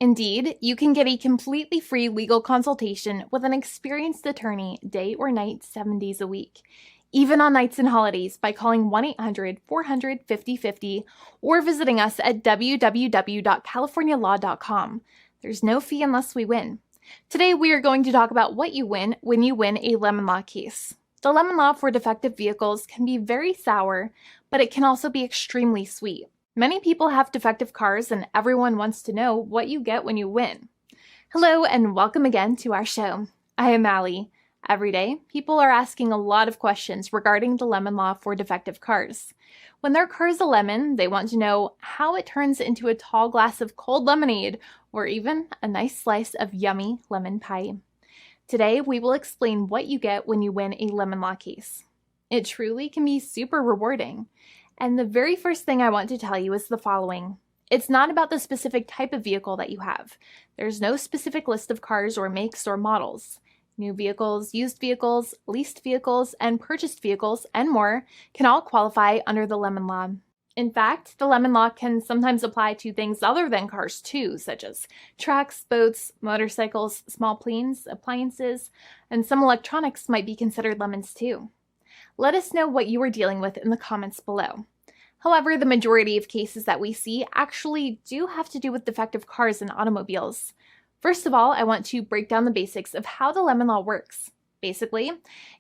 Indeed, you can get a completely free legal consultation with an experienced attorney day or night, 7 days a week, even on nights and holidays by calling 1-800-400-5050 or visiting us at www.californialaw.com. There's no fee unless we win. Today, we are going to talk about what you win when you win a lemon law case. The lemon law for defective vehicles can be very sour, but it can also be extremely sweet. Many people have defective cars, and everyone wants to know what you get when you win. Hello, and welcome again to our show. I am Allie. Every day, people are asking a lot of questions regarding the lemon law for defective cars. When their car is a lemon, they want to know how it turns into a tall glass of cold lemonade, or even a nice slice of yummy lemon pie. Today, we will explain what you get when you win a lemon law case. It truly can be super rewarding. And the very first thing I want to tell you is the following. It's not about the specific type of vehicle that you have. There's no specific list of cars or makes or models. New vehicles, used vehicles, leased vehicles, and purchased vehicles, and more can all qualify under the lemon law. In fact, the lemon law can sometimes apply to things other than cars too, such as trucks, boats, motorcycles, small planes, appliances, and some electronics might be considered lemons too. Let us know what you are dealing with in the comments below. However, the majority of cases that we see actually do have to do with defective cars and automobiles. First of all, I want to break down the basics of how the lemon law works. Basically,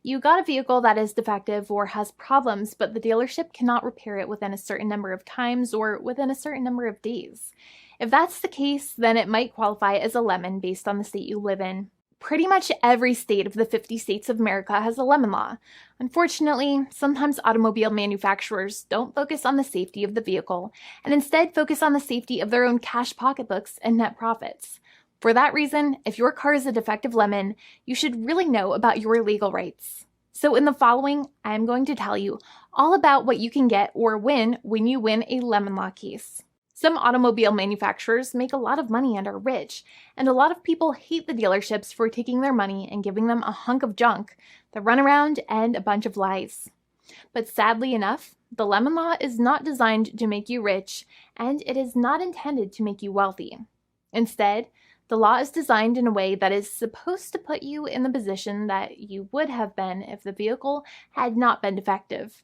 you got a vehicle that is defective or has problems, but the dealership cannot repair it within a certain number of times or within a certain number of days. If that's the case, then it might qualify as a lemon based on the state you live in. Pretty much every state of the 50 states of America has a lemon law. Unfortunately, sometimes automobile manufacturers don't focus on the safety of the vehicle and instead focus on the safety of their own cash pocketbooks and net profits. For that reason, if your car is a defective lemon, you should really know about your legal rights. So in the following, I am going to tell you all about what you can get or win when you win a lemon law case. Some automobile manufacturers make a lot of money and are rich, and a lot of people hate the dealerships for taking their money and giving them a hunk of junk, the runaround, and a bunch of lies. But sadly enough, the lemon law is not designed to make you rich, and it is not intended to make you wealthy. Instead, the law is designed in a way that is supposed to put you in the position that you would have been if the vehicle had not been defective.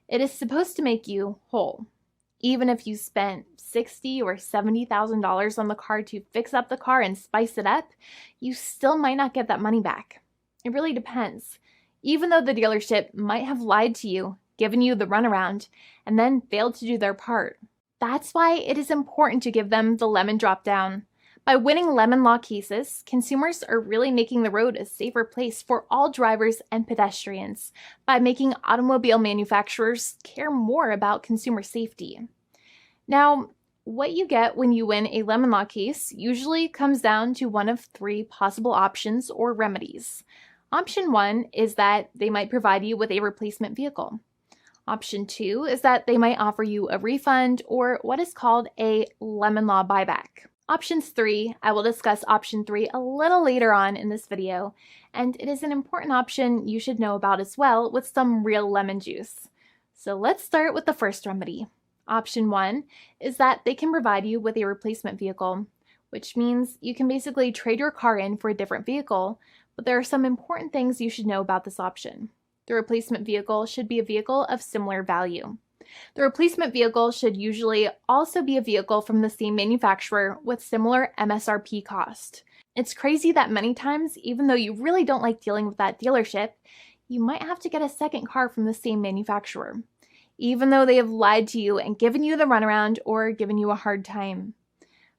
It is supposed to make you whole. Even if you spent $60,000 or $70,000 on the car to fix up the car and spice it up, you still might not get that money back. It really depends. Even though the dealership might have lied to you, given you the runaround, and then failed to do their part. That's why it is important to give them the lemon drop down. By winning lemon law cases, consumers are really making the road a safer place for all drivers and pedestrians by making automobile manufacturers care more about consumer safety. Now, what you get when you win a lemon law case usually comes down to one of three possible options or remedies. Option 1 is that they might provide you with a replacement vehicle. Option 2 is that they might offer you a refund or what is called a lemon law buyback. Options 3, I will discuss option 3 a little later on in this video, and it is an important option you should know about as well with some real lemon juice. So let's start with the first remedy. Option 1 is that they can provide you with a replacement vehicle, which means you can basically trade your car in for a different vehicle, but there are some important things you should know about this option. The replacement vehicle should be a vehicle of similar value. The replacement vehicle should usually also be a vehicle from the same manufacturer with similar MSRP cost. It's crazy that many times, even though you really don't like dealing with that dealership, you might have to get a second car from the same manufacturer, even though they have lied to you and given you the runaround or given you a hard time.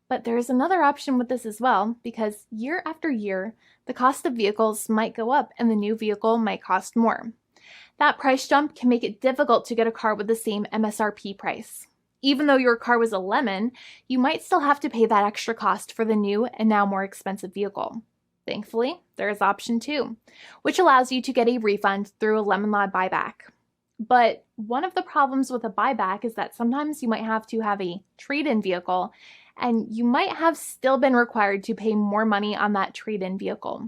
But there's another option with this as well, because year after year, the cost of vehicles might go up and the new vehicle might cost more. That price jump can make it difficult to get a car with the same MSRP price. Even though your car was a lemon, you might still have to pay that extra cost for the new and now more expensive vehicle. Thankfully, there is option 2, which allows you to get a refund through a lemon law buyback. But one of the problems with a buyback is that sometimes you might have to have a trade-in vehicle, and you might have still been required to pay more money on that trade-in vehicle.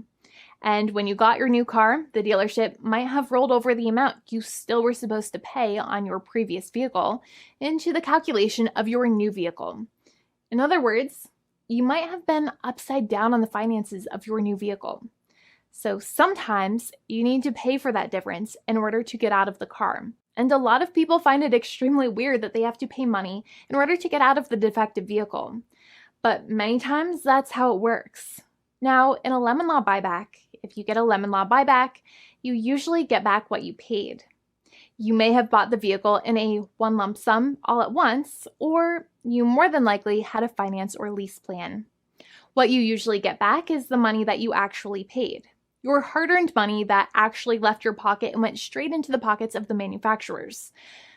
And when you got your new car, the dealership might have rolled over the amount you still were supposed to pay on your previous vehicle into the calculation of your new vehicle. In other words, you might have been upside down on the finances of your new vehicle. So sometimes you need to pay for that difference in order to get out of the car. And a lot of people find it extremely weird that they have to pay money in order to get out of the defective vehicle. But many times that's how it works. Now, in a lemon law buyback, if you get a lemon law buyback, you usually get back what you paid. You may have bought the vehicle in a one lump sum all at once, or you more than likely had a finance or lease plan. What you usually get back is the money that you actually paid. Your hard-earned money that actually left your pocket and went straight into the pockets of the manufacturers.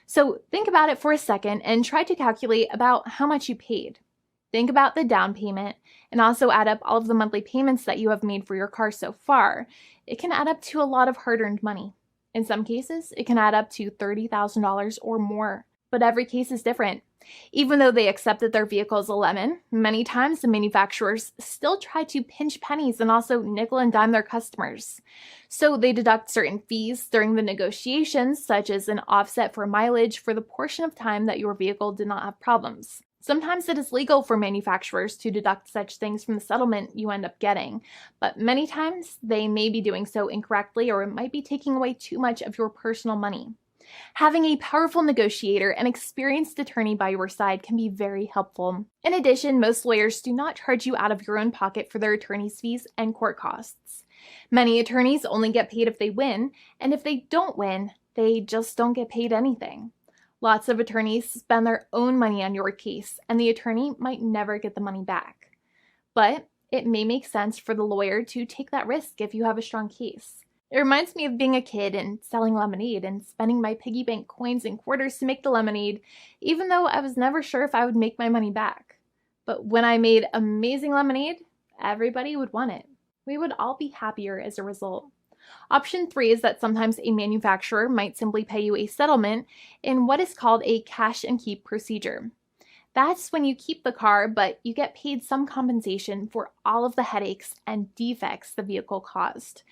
So think about it for a second and try to calculate about how much you paid. Think about the down payment and also add up all of the monthly payments that you have made for your car so far. It can add up to a lot of hard-earned money. In some cases, it can add up to $30,000 or more, but every case is different. Even though they accept that their vehicle is a lemon, many times the manufacturers still try to pinch pennies and also nickel and dime their customers. So they deduct certain fees during the negotiations, such as an offset for mileage for the portion of time that your vehicle did not have problems. Sometimes it is legal for manufacturers to deduct such things from the settlement you end up getting, but many times they may be doing so incorrectly or it might be taking away too much of your personal money. Having a powerful negotiator and experienced attorney by your side can be very helpful. In addition, most lawyers do not charge you out of your own pocket for their attorney's fees and court costs. Many attorneys only get paid if they win, and if they don't win, they just don't get paid anything. Lots of attorneys spend their own money on your case, and the attorney might never get the money back. But it may make sense for the lawyer to take that risk if you have a strong case. It reminds me of being a kid and selling lemonade and spending my piggy bank coins and quarters to make the lemonade, even though I was never sure if I would make my money back. But when I made amazing lemonade, everybody would want it. We would all be happier as a result. Option 3 is that sometimes a manufacturer might simply pay you a settlement in what is called a cash and keep procedure. That's when you keep the car, but you get paid some compensation for all of the headaches and defects the vehicle caused.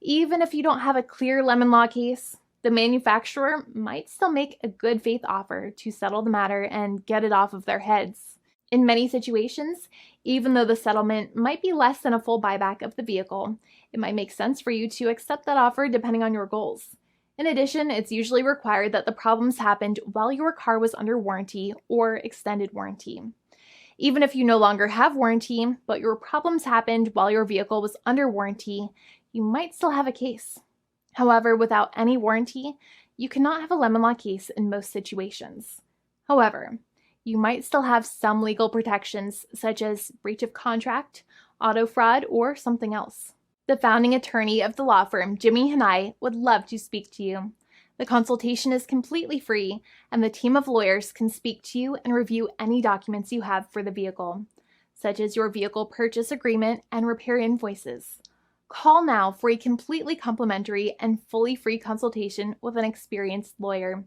Even if you don't have a clear lemon law case, the manufacturer might still make a good faith offer to settle the matter and get it off of their heads. In many situations, even though the settlement might be less than a full buyback of the vehicle, it might make sense for you to accept that offer depending on your goals. In addition, it's usually required that the problems happened while your car was under warranty or extended warranty. Even if you no longer have warranty, but your problems happened while your vehicle was under warranty, you might still have a case. However, without any warranty, you cannot have a lemon law case in most situations. However, you might still have some legal protections such as breach of contract, auto fraud, or something else. The founding attorney of the law firm, Jimmy and I, would love to speak to you. The consultation is completely free, and the team of lawyers can speak to you and review any documents you have for the vehicle, such as your vehicle purchase agreement and repair invoices. Call now for a completely complimentary and fully free consultation with an experienced lawyer.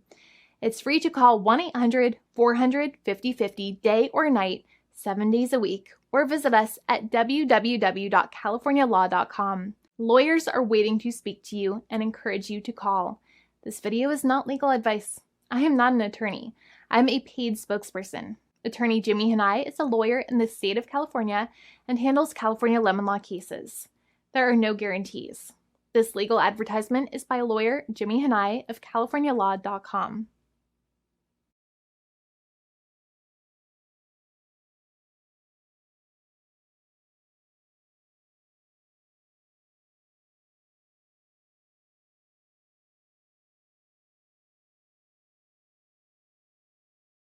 It's free to call 1-800-400-5050 day or night, 7 days a week, or visit us at www.californialaw.com. Lawyers are waiting to speak to you and encourage you to call. This video is not legal advice. I am not an attorney. I'm a paid spokesperson. Attorney Jimmy Hanai is a lawyer in the state of California and handles California lemon law cases. There are no guarantees. This legal advertisement is by lawyer Jimmy Hanai of CaliforniaLaw.com.